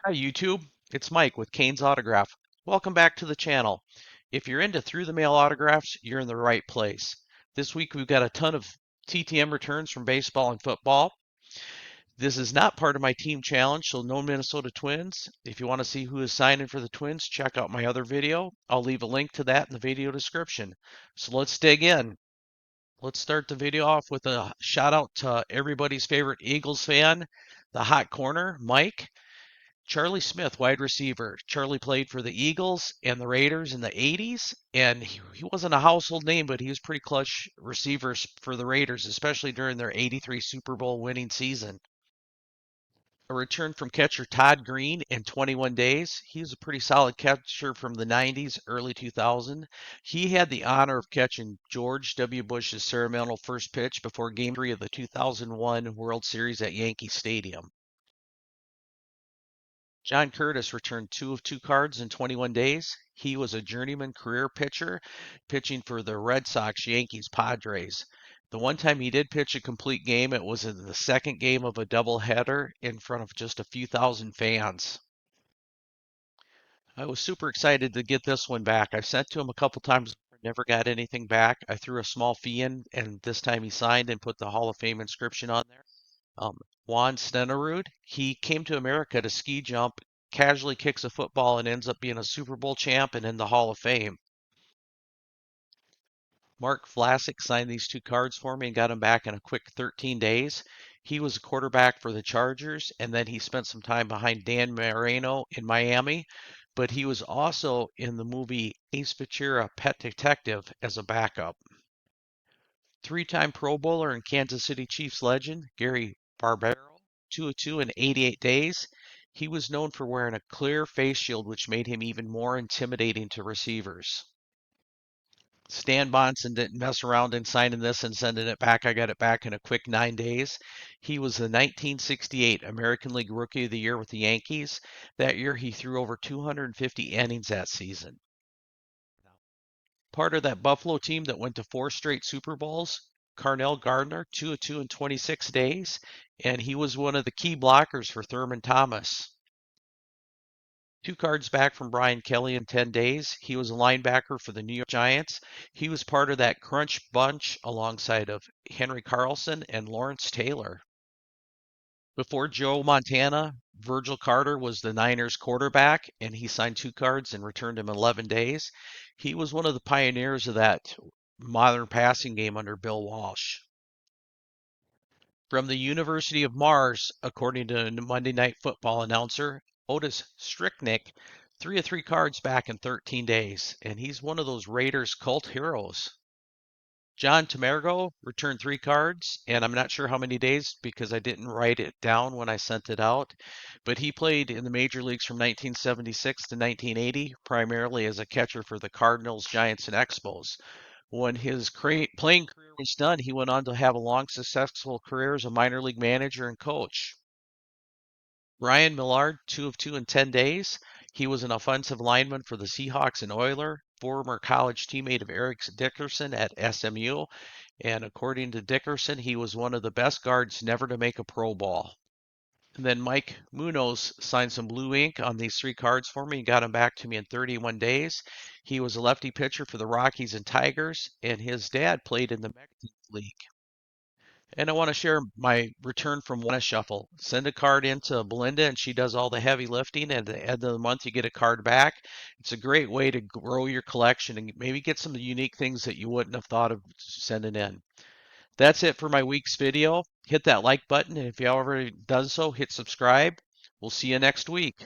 Hi YouTube, it's Mike with Kane's Autograph. Welcome back to the channel. If you're into through the mail autographs, you're in the right place. This week we've got a ton of TTM returns from baseball and football. This is not part of my team challenge, so no Minnesota Twins. If you want to see who is signing for the Twins, check out my other video. I'll leave a link to that in the video description. So let's dig in. Let's start the video off with a shout out to everybody's favorite Eagles fan, the hot corner, Mike. Charlie Smith, wide receiver. Charlie played for the Eagles and the Raiders in the 80s, and he wasn't a household name, but he was pretty clutch receivers for the Raiders, especially during their 83 Super Bowl winning season. A return from catcher Todd Green in 21 days. He was a pretty solid catcher from the 90s, early 2000. He had the honor of catching George W. Bush's ceremonial first pitch before Game 3 of the 2001 World Series at Yankee Stadium. John Curtis returned 2 of 2 cards in 21 days. He was a journeyman career pitcher, pitching for the Red Sox, Yankees, Padres. The one time he did pitch a complete game, it was in the second game of a doubleheader in front of just a few thousand fans. I was super excited to get this one back. I've sent to him a couple times, never got anything back. I threw a small fee in, and this time he signed and put the Hall of Fame inscription on there. Juan Stenerud, he came to America to ski jump, casually kicks a football, and ends up being a Super Bowl champ and in the Hall of Fame. Mark Vlasic signed these 2 cards for me and got them back in a quick 13 days. He was a quarterback for the Chargers, and then he spent some time behind Dan Marino in Miami, but he was also in the movie Ace Ventura: Pet Detective as a backup. 3-time Pro Bowler and Kansas City Chiefs legend Gary Barbaro, 2 of 2 in 88 days. He was known for wearing a clear face shield, which made him even more intimidating to receivers. Stan Bonson didn't mess around in signing this and sending it back. I got it back in a quick 9 days. He was the 1968 American League Rookie of the Year with the Yankees. That year, he threw over 250 innings that season. Part of that Buffalo team that went to 4 straight Super Bowls. Carnell Gardner, 2 of 2 in 26 days, and he was one of the key blockers for Thurman Thomas. 2 cards back from Brian Kelly in 10 days. He was a linebacker for the New York Giants. He was part of that crunch bunch alongside of Henry Carlson and Lawrence Taylor. Before Joe Montana, Virgil Carter was the Niners quarterback, and he signed 2 cards and returned them in 11 days. He was one of the pioneers of that modern passing game under Bill Walsh. From the University of Mars, according to Monday Night Football announcer Otis Stricknick, 3 of 3 cards back in 13 days, and he's one of those Raiders cult heroes. John Tamergo returned 3 cards, and I'm not sure how many days because I didn't write it down when I sent it out, but he played in the major leagues from 1976 to 1980, primarily as a catcher for the Cardinals, Giants, and Expos. When his playing career was done, he went on to have a long, successful career as a minor league manager and coach. Ryan Millard, 2 of 2 in 10 days. He was an offensive lineman for the Seahawks and Oilers, former college teammate of Eric Dickerson at SMU. And according to Dickerson, he was one of the best guards never to make a Pro Bowl. And then Mike Munoz signed some blue ink on these 3 cards for me and got them back to me in 31 days. He was a lefty pitcher for the Rockies and Tigers, and his dad played in the Mexican League. And I want to share my return from Wanna Shuffle. Send a card in to Belinda, and she does all the heavy lifting. And at the end of the month, you get a card back. It's a great way to grow your collection and maybe get some unique things that you wouldn't have thought of sending in. That's it for my week's video. Hit that like button, and if you already done so, hit subscribe. We'll see you next week.